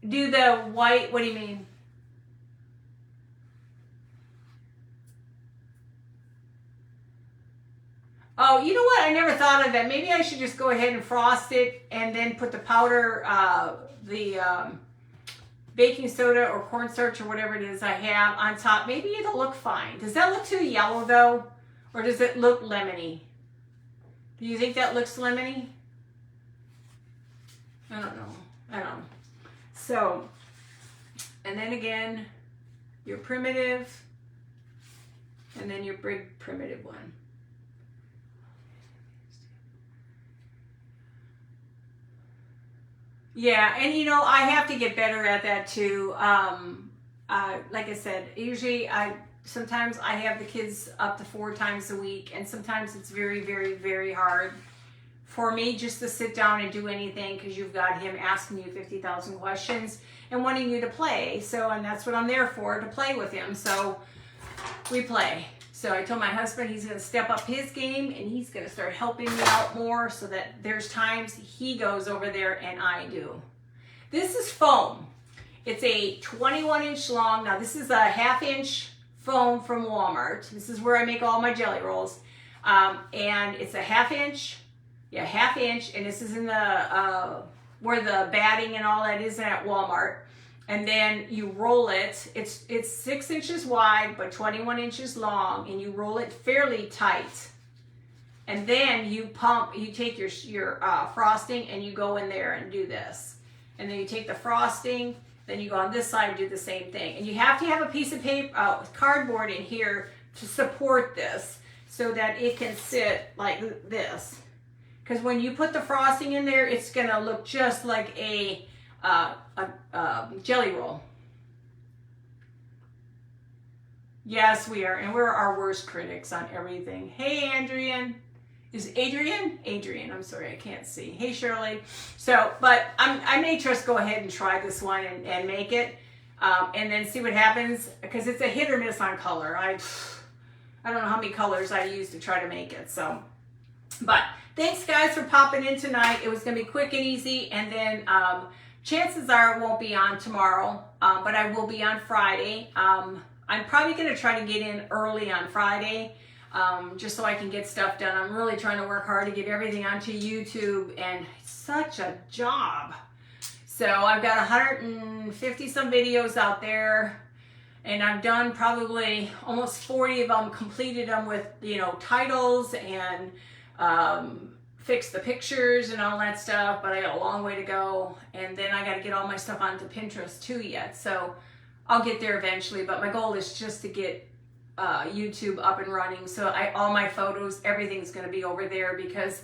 do the white. What do you mean? Oh, you know what? I never thought of that. Maybe I should just go ahead and frost it and then put the powder, baking soda or cornstarch or whatever it is I have on top. Maybe it'll look fine. Does that look too yellow though? Or does it look lemony? Do you think that looks lemony? I don't know. I don't know. So, and then again, your primitive, and then your big primitive one. Yeah, and you know, I have to get better at that too. Like I said, usually sometimes I have the kids up to 4 times a week, and sometimes it's very, very, very hard for me just to sit down and do anything because you've got him asking you 50,000 questions and wanting you to play. So, and that's what I'm there for, to play with him. So we play. So I told my husband he's going to step up his game and he's going to start helping me out more so that there's times he goes over there and I do. This is foam. It's a 21-inch long. Now this is a 1/2-inch foam from Walmart. This is where I make all my jelly rolls. And it's a 1/2-inch. Yeah, 1/2 inch. And this is in the, where the batting and all that is at Walmart. And then you roll it. It's 6 inches wide, but 21 inches long, and you roll it fairly tight. And then you take your frosting and you go in there and do this. And then you take the frosting, then you go on this side and do the same thing. And you have to have a piece of paper, cardboard in here to support this so that it can sit like this. Because when you put the frosting in there, it's gonna look just like a jelly roll. Yes, we are, and we're our worst critics on everything. Hey, Adrian. Is Adrian? Adrian, I'm sorry, I can't see. Hey, Shirley. So, but I may just go ahead and try this one and make it, and then see what happens, because it's a hit or miss on color. I don't know how many colors I use to try to make it, so. But thanks, guys, for popping in tonight. It was going to be quick and easy, and then chances are it won't be on tomorrow, but I will be on Friday. I'm probably going to try to get in early on Friday, just so I can get stuff done. I'm really trying to work hard to get everything onto YouTube, and it's such a job. So I've got 150 some videos out there, and I've done probably almost 40 of them, completed them with, you know, titles and fixed the pictures and all that stuff, but I got a long way to go. And then I got to get all my stuff onto Pinterest too yet. So I'll get there eventually, but my goal is just to get YouTube up and running. So all my photos, everything's going to be over there, because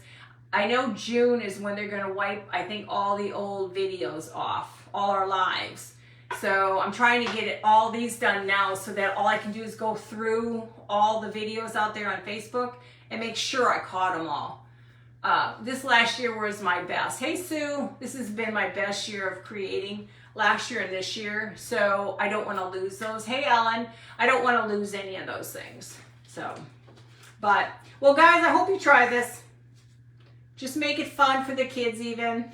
I know June is when they're going to wipe, I think, all the old videos off, all our lives. So I'm trying to get all these done now, so that all I can do is go through all the videos out there on Facebook and make sure I caught them all. This last year was my best. Hey Sue, this has been my best year of creating, last year and this year. So I don't want to lose those. Hey Ellen, I don't want to lose any of those things. So, but, well guys, I hope you try this. Just make it fun for the kids even.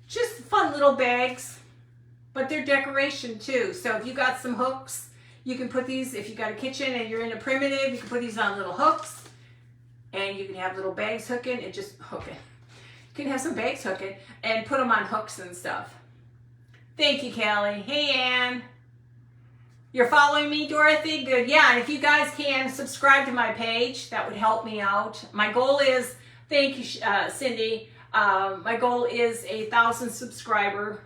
Just fun little bags, but they're decoration too. So if you got some hooks, you can put these, if you got a kitchen and you're in a primitive, you can put these on little hooks, and you can have little bags hooking and just hook it. You can have some bags hooking and put them on hooks and stuff. Thank you, Callie. Hey, Ann. You're following me, Dorothy? Good. Yeah, and if you guys can subscribe to my page, that would help me out. My goal is, thank you, Cindy. My goal is 1,000 subscriber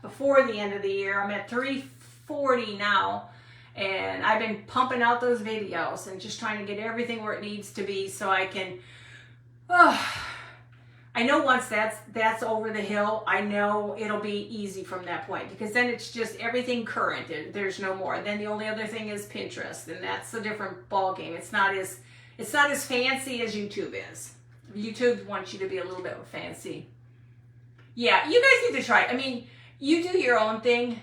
before the end of the year. I'm at 340 now, and I've been pumping out those videos and just trying to get everything where it needs to be, so I can. I know once that's over the hill, I know it'll be easy from that point, because then it's just everything current. There's no more. Then the only other thing is Pinterest, and that's a different ball game. It's not as fancy as YouTube is. YouTube wants you to be a little bit fancy. Yeah, you guys need to try it. I mean, you do your own thing.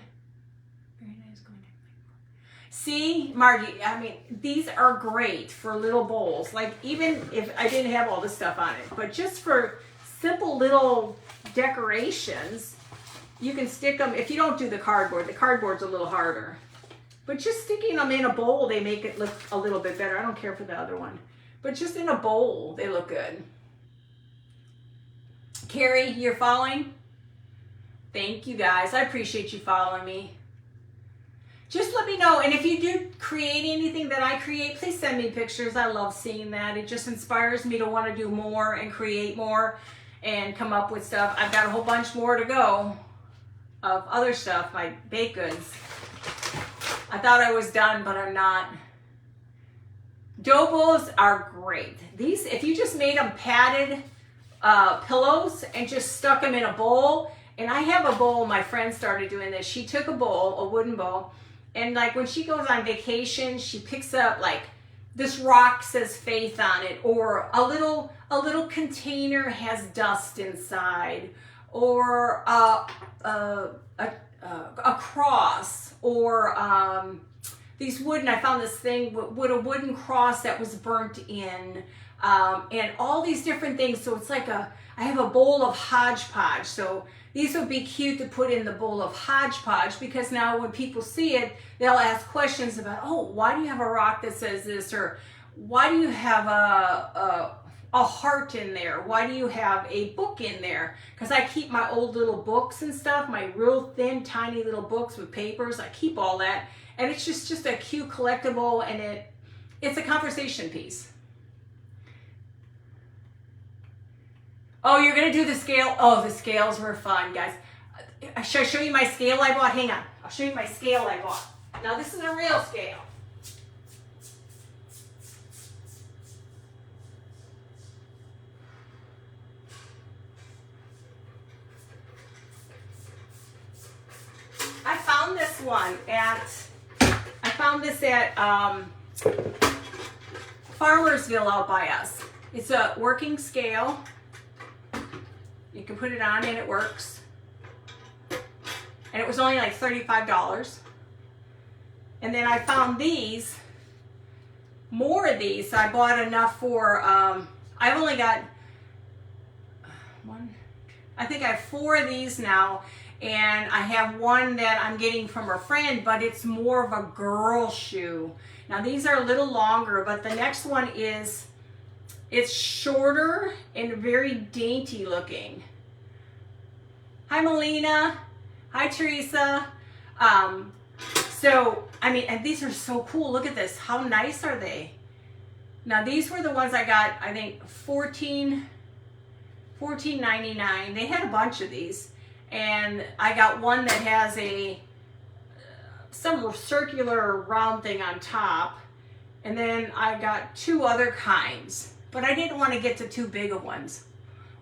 Very nice going down. See, Margie, I mean, these are great for little bowls. Like, even if I didn't have all this stuff on it, but just for simple little decorations, you can stick them. If you don't do the cardboard's a little harder. But just sticking them in a bowl, they make it look a little bit better. I don't care for the other one. But just in a bowl, they look good. Carrie, you're following? Thank you guys. I appreciate you following me. Just let me know. And if you do create anything that I create, please send me pictures. I love seeing that. It just inspires me to want to do more and create more and come up with stuff. I've got a whole bunch more to go of other stuff, my baked goods. I thought I was done, but I'm not. Dough bowls are great. These, if you just made them padded pillows and just stuck them in a bowl, and I have a bowl, my friend started doing this. She took a bowl, a wooden bowl, and like when she goes on vacation, she picks up like this rock says faith on it, or a little container has dust inside, or a cross, or these wooden, I found this thing with a wooden cross that was burnt in, and all these different things. So it's like I have a bowl of hodgepodge. So these would be cute to put in the bowl of hodgepodge, because now when people see it, they'll ask questions about, oh, why do you have a rock that says this? Or why do you have a heart in there? Why do you have a book in there? Because I keep my old little books and stuff, my real thin, tiny little books with papers. I keep all that. And it's just a cute collectible, and it's a conversation piece. Oh, you're going to do the scale? Oh, the scales were fun, guys. Should I show you my scale I bought? Hang on. I'll show you my scale I bought. Now, this is a real scale. I found this one at Farmersville out by us. It's a working scale. You can put it on and it works. And it was only like $35. And then I found these, more of these. So I bought enough for, I've only got one, I think I have 4 of these now. And I have one that I'm getting from a friend, but it's more of a girl shoe. Now these are a little longer, but the next one is, it's shorter and very dainty looking. Hi, Melina. Hi, Teresa. So, I mean, and these are so cool. Look at this. How nice are they? Now, these were the ones I got, I think, $14.99. They had a bunch of these. And I got one that has some circular round thing on top. And then I got two other kinds. But I didn't want to get to too big of ones.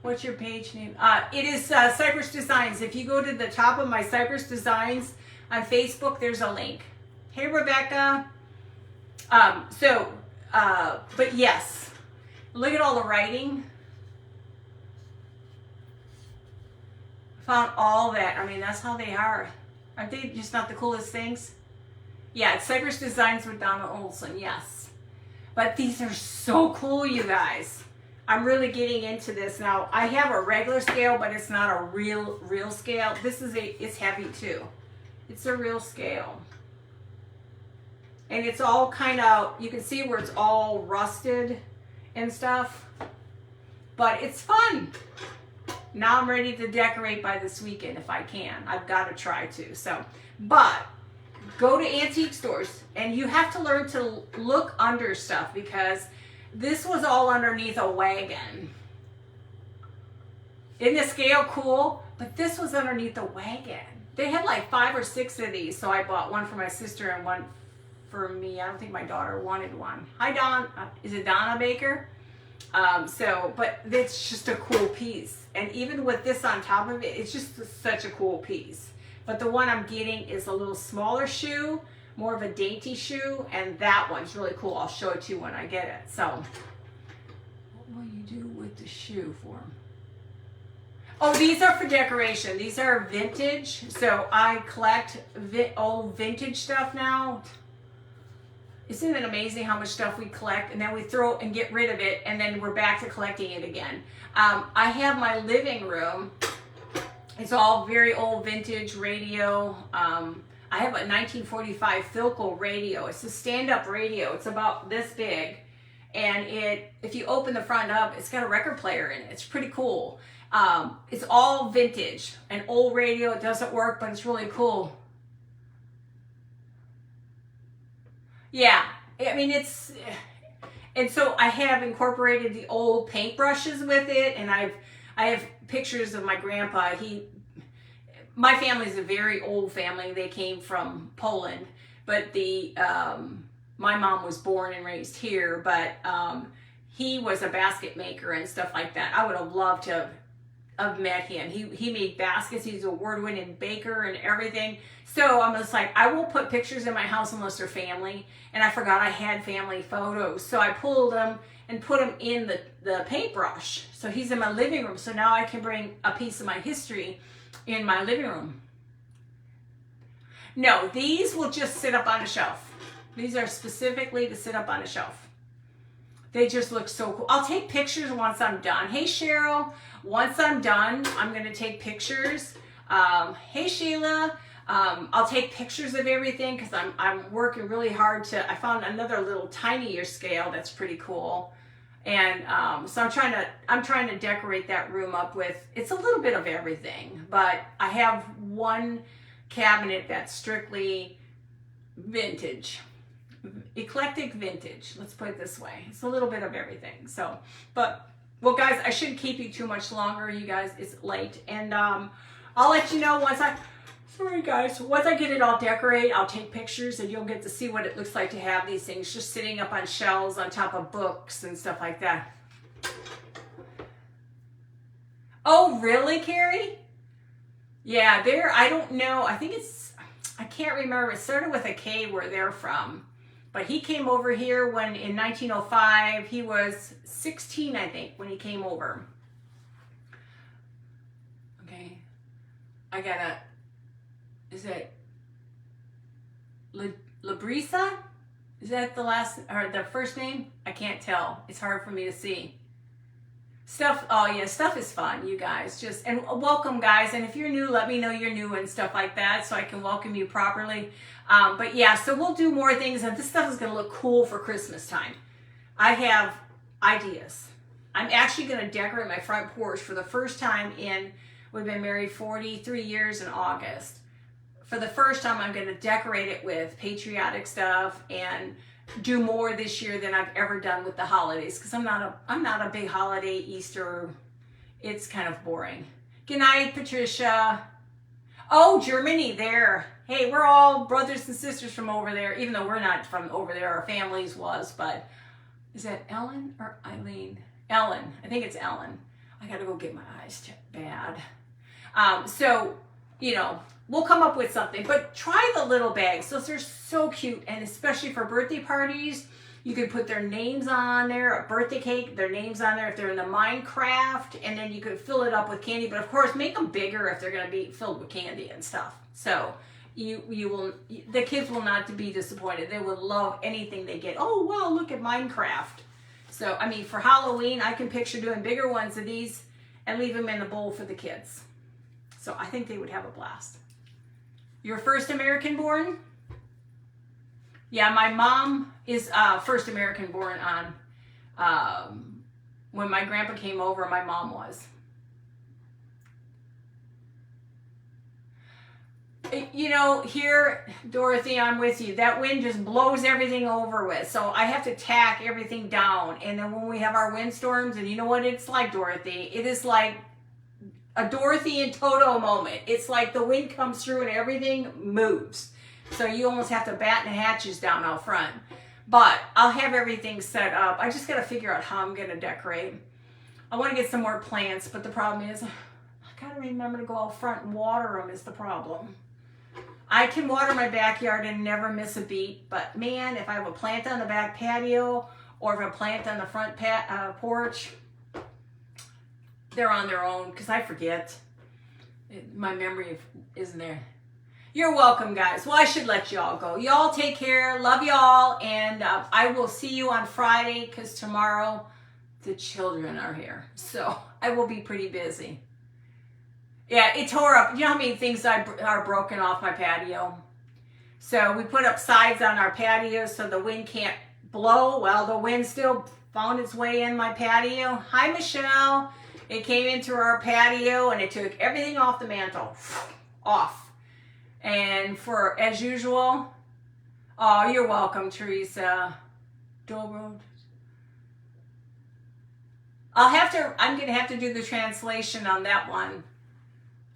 What's your page name? It is Cypress Designs. If you go to the top of my Cypress Designs on Facebook, there's a link. Hey, Rebecca. But yes, look at all the writing. Found all that. I mean, that's how they are. Aren't they just not the coolest things? Yeah, it's Cypress Designs with Donna Olson, yes. But these are so cool, you guys. I'm really getting into this now. I have a regular scale, but it's not a real scale. This is it's heavy too. It's a real scale. And it's all kind of, you can see where it's all rusted and stuff. But it's fun. Now I'm ready to decorate by this weekend if I can. I've got to try to. So, but go to antique stores and you have to learn to look under stuff because this was all underneath a wagon. Isn't the scale cool? But this was underneath a wagon. They had like 5 or 6 of these, so I bought one for my sister and one for me. I don't think my daughter wanted one. Hi, Don. Is it Donna Baker? But it's just a cool piece. And even with this on top of it, it's just such a cool piece. But the one I'm getting is a little smaller shoe, more of a dainty shoe, and that one's really cool. I'll show it to you when I get it. So, what will you do with the shoe for them? Oh, these are for decoration. These are vintage. So I collect old vintage stuff now. Isn't it amazing how much stuff we collect and then we throw and get rid of it and then we're back to collecting it again. I have my living room. It's all very old vintage radio. I have a 1945 Philco radio. It's a stand-up radio. It's about this big. And if you open the front up, it's got a record player in it. It's pretty cool. It's all vintage. An old radio, it doesn't work, but it's really cool. Yeah, I mean, and so I have incorporated the old paintbrushes with it, and I have pictures of my grandpa. My family's a very old family. They came from Poland, but my mom was born and raised here, but he was a basket maker and stuff like that. I would have loved to have met him. He made baskets. He's an award-winning baker and everything. So I'm just like, I won't put pictures in my house unless they're family. And I forgot I had family photos. So I pulled them and put them in the paintbrush. So he's in my living room. So now I can bring a piece of my history in my living room. No, these will just sit up on a shelf. These are specifically to sit up on a shelf. They just look so cool. I'll take pictures once I'm done. Hey, Cheryl. Once I'm done, I'm going to take pictures. Hey, Sheila. I'll take pictures of everything because I'm working really hard I found another little tinier scale that's pretty cool. And so I'm trying to decorate that room up with, it's a little bit of everything. But I have one cabinet that's strictly vintage. Eclectic vintage, let's put it this way. It's a little bit of everything. So, well guys, I shouldn't keep you too much longer. You guys, it's late. And I'll let you know once I get it all decorated, I'll take pictures and you'll get to see what it looks like to have these things just sitting up on shelves on top of books and stuff like that. Oh, really, Carrie? Yeah, I don't know. I can't remember. It started with a K where they're from. But he came over here in 1905, he was 16, I think, when he came over. Okay. Is it Labrisa? Is that the first name? I can't tell. It's hard for me to see. Stuff is fun, you guys. And welcome, guys. And if you're new, let me know you're new and stuff like that so I can welcome you properly. But yeah, so we'll do more things, and this stuff is going to look cool for Christmas time. I have ideas. I'm actually going to decorate my front porch for the first time in We've been married 43 years in August. For the first time, I'm going to decorate it with patriotic stuff and do more this year than I've ever done with the holidays, because I'm not a big holiday Easter. It's kind of boring. Good night, Patricia. Oh, Germany, there. Hey, we're all brothers and sisters from over there, even though we're not from over there. Our families was, but is that Ellen or Eileen? Ellen. I think it's Ellen. I got to go get my eyes checked bad. So, you know, we'll come up with something, but try the little bags. Those are so cute, and especially for birthday parties, you could put their names on there, a birthday cake, their names on there if they're in the Minecraft, and then you could fill it up with candy, but of course make them bigger if they're going to be filled with candy and stuff. So the kids will not be disappointed. They will love anything they get. Oh, wow, look at Minecraft. So, I mean, for Halloween, I can picture doing bigger ones of these and leave them in the bowl for the kids. So I think they would have a blast. Your first American born? Yeah, my mom is first American born on when my grandpa came over, my mom was. You know, here, Dorothy, I'm with you. That wind just blows everything over with. So I have to tack everything down. And then when we have our windstorms, and you know what it's like, Dorothy? It is like a Dorothy and Toto moment. It's like the wind comes through and everything moves. So you almost have to batten the hatches down out front. But I'll have everything set up. I just got to figure out how I'm going to decorate. I want to get some more plants, but the problem is I got to remember to go out front and water them is the problem. I can water my backyard and never miss a beat, but man, if I have a plant on the back patio or if I plant on the front porch, they're on their own because I forget. My memory isn't there. You're welcome, guys. Well, I should let y'all go. Y'all take care. Love y'all, and I will see you on Friday because tomorrow the children are here, so I will be pretty busy. Yeah, it tore up. You know how many things are broken off my patio? So we put up sides on our patio so the wind can't blow. Well, the wind still found its way in my patio. Hi, Michelle. It came into our patio and it took everything off the mantle. Off. And for, as usual, oh, you're welcome, Teresa. Dobro. I'm going to have to do the translation on that one.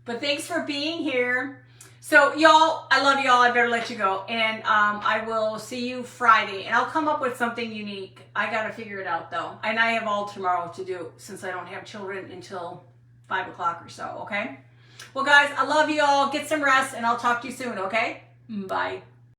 But thanks for being here. So y'all, I love y'all. I better let you go. And I will see you Friday. And I'll come up with something unique. I got to figure it out though. And I have all tomorrow to do since I don't have children until 5 o'clock or so, okay? Well, guys, I love y'all. Get some rest and I'll talk to you soon, okay? Bye.